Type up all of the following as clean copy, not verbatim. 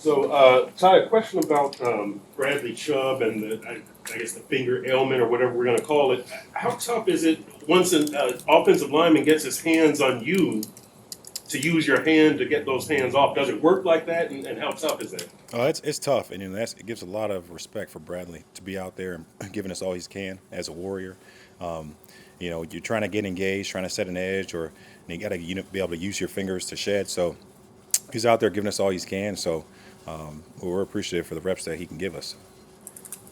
So, Ty, a question about Bradley Chubb and I guess the finger ailment or whatever we're going to call it. How tough is it once an offensive lineman gets his hands on you to use your hand to get those hands off? Does it work like that, and how tough is that? Oh, it's tough, and it gives a lot of respect for Bradley to be out there and giving us all he can as a warrior. Um, you're trying to get engaged, trying to set an edge, or and you got to be able to use your fingers to shed. So he's out there giving us all he can. So we're appreciative for the reps that he can give us.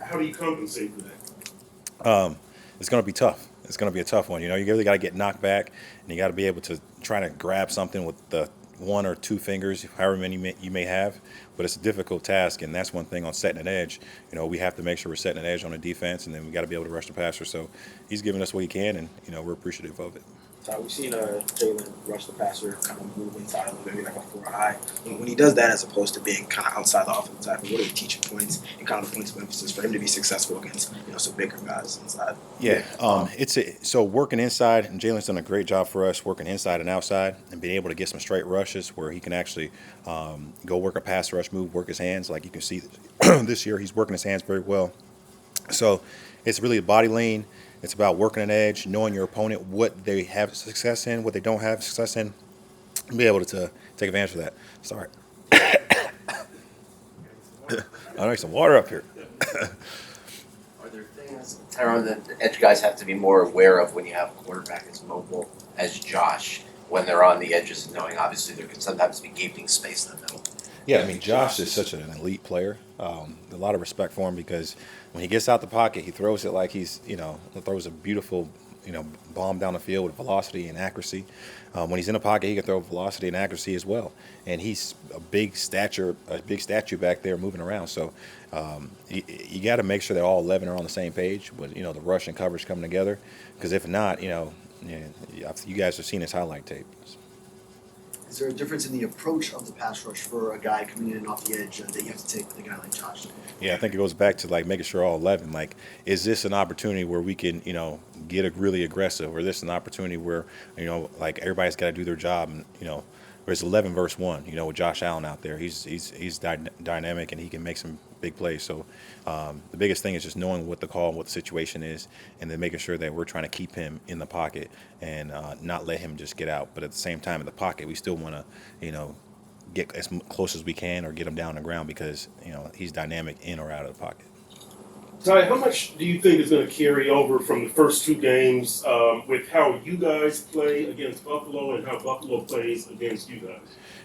How do you compensate for that? It's going to be tough. It's going to be a tough one. You really got to get knocked back, and you got to be able to try to grab something with the one or two fingers, however many you may have. But it's a difficult task, and that's one thing on setting an edge. We have to make sure we're setting an edge on the defense, and then we got to be able to rush the passer. So he's giving us what he can, and we're appreciative of it. So we've seen Jaelan rush the passer, kind of move inside a little bit, maybe like a 4 high. When he does that, as opposed to being kind of outside the offensive tackle, what are the teaching points and kind of the points of emphasis for him to be successful against some bigger guys inside? Yeah, so working inside, and Jalen's done a great job for us working inside and outside, and being able to get some straight rushes where he can actually go work a pass rush move, work his hands. Like you can see this year, he's working his hands very well. So it's really a body lean. It's about working an edge, knowing your opponent, what they have success in, what they don't have success in, and be able to take advantage of that. Sorry. I need some water up here. Are there things, Tyrone, that the edge guys have to be more aware of when you have a quarterback as mobile as Josh, when they're on the edges and knowing obviously there can sometimes be gaping space in the middle? Yeah, I mean, Josh is such an elite player. A lot of respect for him because when he gets out the pocket, he throws it like throws a beautiful, bomb down the field with velocity and accuracy. When he's in the pocket, he can throw velocity and accuracy as well. And he's a big statue back there moving around. So you got to make sure that all 11 are on the same page with, the rush and coverage coming together. Because if not, you guys have seen his highlight tape. Is there a difference in the approach of the pass rush for a guy coming in off the edge that you have to take with a guy like Josh? Yeah, I think it goes back to making sure all 11. Is this an opportunity where we can get really aggressive, or is this an opportunity where everybody's got to do their job and there's 11 versus 1. With Josh Allen out there, he's dynamic and he can make some big plays. So the biggest thing is just knowing what the call, what the situation is, and then making sure that we're trying to keep him in the pocket and not let him just get out. But at the same time, in the pocket, we still want to get as close as we can or get him down on the ground because he's dynamic in or out of the pocket. Ty, how much do you think is going to carry over from the first two games with how you guys play against Buffalo and how Buffalo plays against you guys?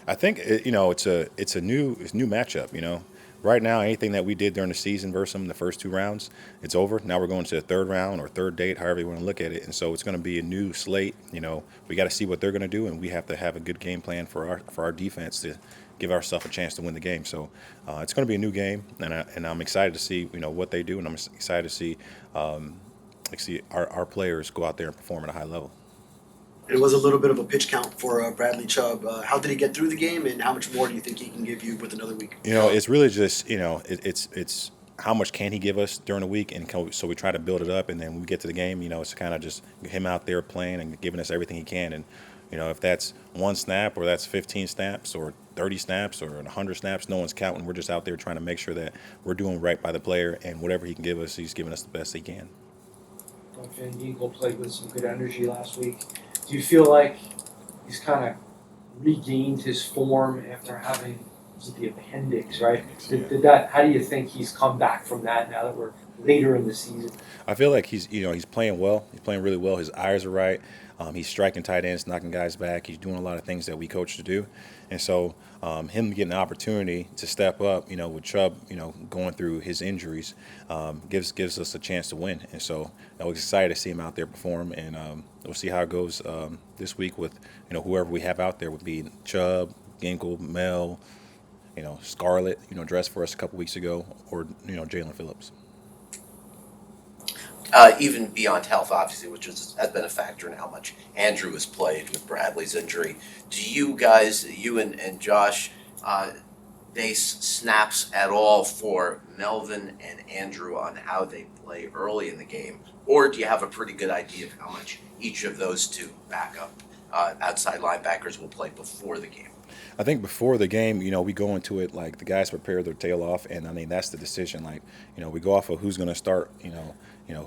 I think it's a new matchup. Right now, anything that we did during the season versus them in the first two rounds, it's over. Now we're going to the third round or third date, however you want to look at it. And so it's going to be a new slate. We got to see what they're going to do, and we have to have a good game plan for our defense to give ourselves a chance to win the game. So it's going to be a new game, and I'm excited to see what they do, and I'm excited to see our players go out there and perform at a high level. It was a little bit of a pitch count for Bradley Chubb. How did he get through the game, and how much more do you think he can give you with another week? It's really just it's how much can he give us during the week, and so we try to build it up, and then when we get to the game, it's kind of just him out there playing and giving us everything he can, and if that's one snap or that's 15 snaps or 30 snaps or 100 snaps, no one's counting. We're just out there trying to make sure that we're doing right by the player, and whatever he can give us, he's giving us the best he can. Van Ginkel played with some good energy last week. Do you feel like he's kind of regained his form after having the appendix, right? Did that? How do you think he's come back from that now that we're later in the season? I feel like he's playing well. He's playing really well. His eyes are right. He's striking tight ends, knocking guys back. He's doing a lot of things that we coach to do. And so him getting the opportunity to step up, with Chubb, going through his injuries, gives us a chance to win. And so I was excited to see him out there perform. And we'll see how it goes this week with, whoever we have out there would be Chubb, Ginkel, Mel, Scarlett, dressed for us a couple weeks ago, or, Jaelan Phillips. Even beyond health, obviously, which has been a factor in how much Andrew has played with Bradley's injury. Do you guys, you and Josh, base snaps at all for Melvin and Andrew on how they play early in the game? Or do you have a pretty good idea of how much each of those two backup outside linebackers will play before the game? I think before the game, we go into it like the guys prepare their tail off, and I mean that's the decision. Like, we go off of who's going to start.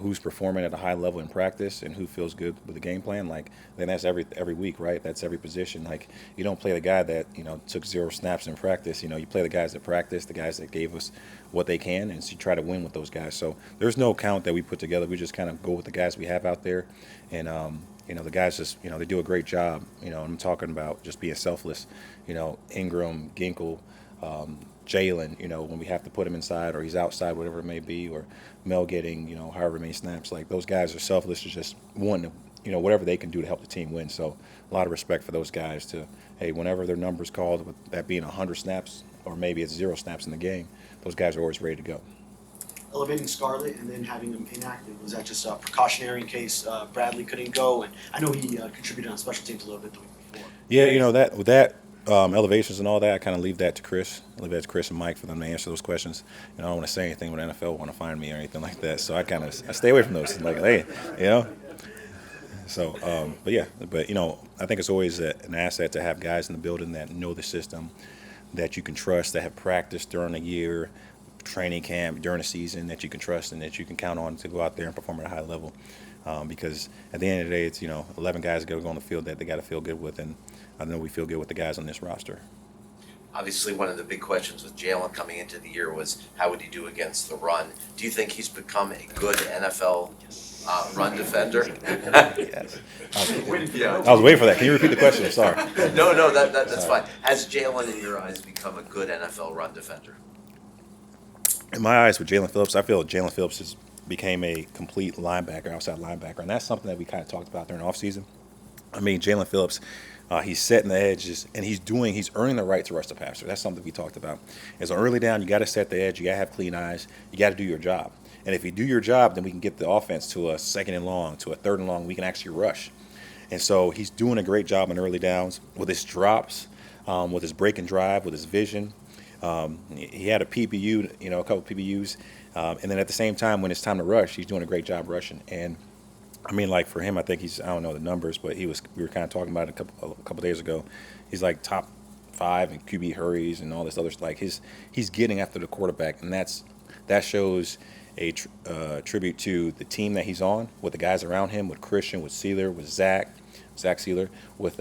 Who's performing at a high level in practice and who feels good with the game plan. Like, then that's every week, right? That's every position. Like, you don't play the guy that took 0 snaps in practice. You play the guys that practice, the guys that gave us what they can, and so you try to win with those guys. So there's no count that we put together. We just kind of go with the guys we have out there, and the guys just, they do a great job. I'm talking about just being selfless. Ingram, Ginkle, Jaelan, when we have to put him inside or he's outside, whatever it may be, or Mel getting, however many snaps. Like, those guys are selfless to just wanting to, whatever they can do to help the team win. So a lot of respect for those guys to, hey, whenever their number's called, with that being 100 snaps or maybe it's 0 snaps in the game, those guys are always ready to go. Elevating Scarlett and then having him inactive, was that just a precautionary in case Bradley couldn't go? And I know he contributed on special teams a little bit the week before. Yeah, that with that elevations and all that, I kind of leave that to Chris. I leave that to Chris and Mike for them to answer those questions. I don't want to say anything when the NFL want to find me or anything like that. So I stay away from those. Like, hey, So, but I think it's always an asset to have guys in the building that know the system, that you can trust, that have practiced during the year, training camp, during the season, that you can trust and that you can count on to go out there and perform at a high level. Because at the end of the day, it's 11 guys got to go on the field that they got to feel good with, and I know we feel good with the guys on this roster. Obviously, one of the big questions with Jaelan coming into the year was how would he do against the run? Do you think he's become a good NFL run defender? Yes. I was waiting for that. Can you repeat the question? I'm sorry. No, that's fine. Has Jaelan, in your eyes, become a good NFL run defender? In my eyes, with Jaelan Phillips, I feel Jaelan Phillips has became a complete linebacker, outside linebacker, and that's something that we kind of talked about during the offseason. I mean, Jaelan Phillips, he's setting the edges, and he's earning the right to rush the passer. That's something we talked about. As an early down, you got to set the edge, you got to have clean eyes, you got to do your job. And if you do your job, then we can get the offense to a 2nd and long, to a 3rd and long. We can actually rush. And so he's doing a great job in early downs with his drops, with his break and drive, with his vision. He had a PBU, a couple of PBUs, and then at the same time, when it's time to rush, he's doing a great job rushing. And I mean, like, for him, I think I don't know the numbers, but we were kind of talking about it a couple days ago. He's like top 5 in QB hurries and all this other stuff. Like, he's getting after the quarterback, and that shows a tribute to the team that he's on, with the guys around him, with Christian, with Sealer, with Zach Sealer, with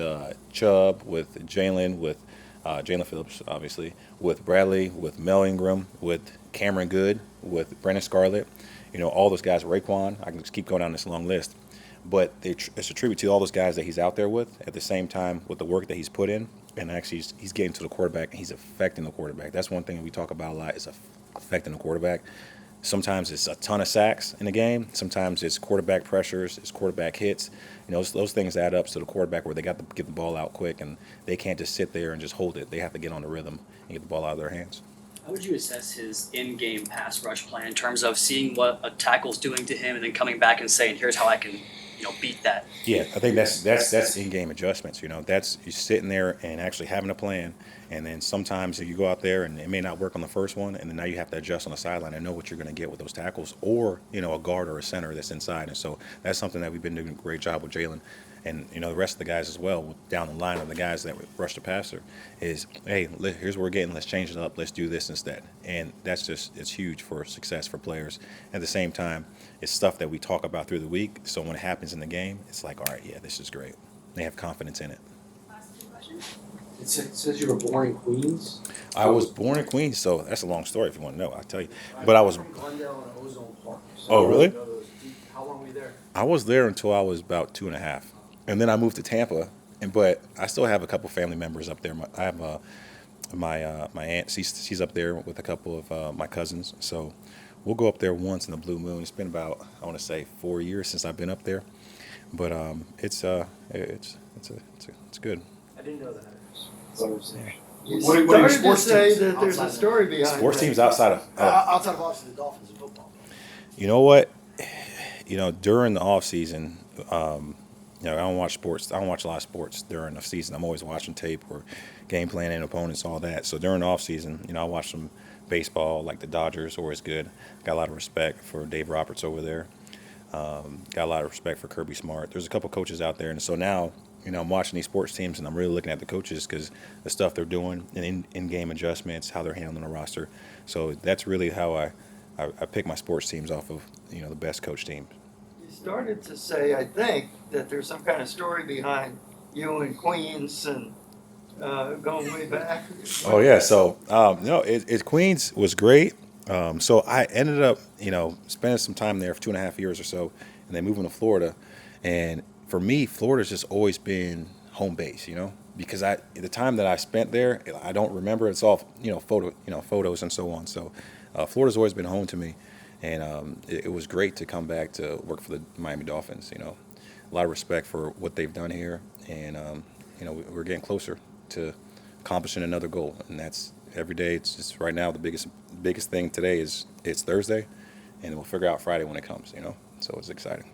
Chubb, with Jaelan, with Jaelan Phillips, obviously, with Bradley, with Mel Ingram, with Cameron Good, with Brennan Scarlett, all those guys, Raekwon. I can just keep going down this long list. But it's a tribute to all those guys that he's out there with, at the same time with the work that he's put in, and actually he's getting to the quarterback and he's affecting the quarterback. That's one thing we talk about a lot, is affecting the quarterback. Sometimes it's a ton of sacks in the game. Sometimes it's quarterback pressures, it's quarterback hits. Those things add up to the quarterback, where they got to get the ball out quick, and they can't just sit there and just hold it. They have to get on the rhythm and get the ball out of their hands. How would you assess his in-game pass rush plan in terms of seeing what a tackle's doing to him and then coming back and saying, here's how I can beat that? Yeah, I think that's in-game adjustments. That's you sitting there and actually having a plan, and then sometimes if you go out there and it may not work on the first one, and then now you have to adjust on the sideline and know what you're going to get with those tackles, or a guard or a center that's inside. And so that's something that we've been doing a great job with Jaelan, and the rest of the guys as well, down the line of the guys that rush the passer, is, hey, here's what we're getting, let's change it up, let's do this instead. And it's huge for success for players. At the same time, it's stuff that we talk about through the week, so when it happens in the game, it's like, all right, yeah, this is great. They have confidence in it. Last 2 questions. It says you were born in Queens. I was born in Queens, so that's a long story if you want to know, I'll tell you. But I was. From Glendale and Ozone Park. So Oh, really? How long were you there? I was there until I was about 2.5, and then I moved to Tampa. But I still have a couple family members up there. I have my aunt. She's up there with a couple of my cousins. So we'll go up there once in a blue moon. It's been about, I want to say, 4 years since I've been up there. But it's good. I didn't know that. You What are your started to sports say teams? that there's a story behind Sports that. teams outside of. Outside of obviously the Dolphins and football. You know what? During the off season, I don't watch sports. I don't watch a lot of sports during the season. I'm always watching tape or game planning opponents, all that. So during the off season, I watch some baseball, like the Dodgers, always good. Got a lot of respect for Dave Roberts over there. Got a lot of respect for Kirby Smart. There's a couple coaches out there, and so now, You know, I'm watching these sports teams and I'm really looking at the coaches because the stuff they're doing and in-game adjustments, how they're handling the roster. So that's really how I pick my sports teams off of, you know, the best coach teams. You started to say, I think, that there's some kind of story behind you and Queens and going way back. Oh yeah, so no, Queens was great. So I ended up, you know, spending some time there for 2.5 years or so, and then moving to Florida. And for me, Florida's just always been home base, you know, because the time that I spent there, I don't remember. It's all photos and so on. So Florida's always been home to me, and it was great to come back to work for the Miami Dolphins. You know, a lot of respect for what they've done here, and you know, we're getting closer to accomplishing another goal, and that's every day. It's just right now the biggest thing today is it's Thursday, and we'll figure out Friday when it comes. You know, so it's exciting.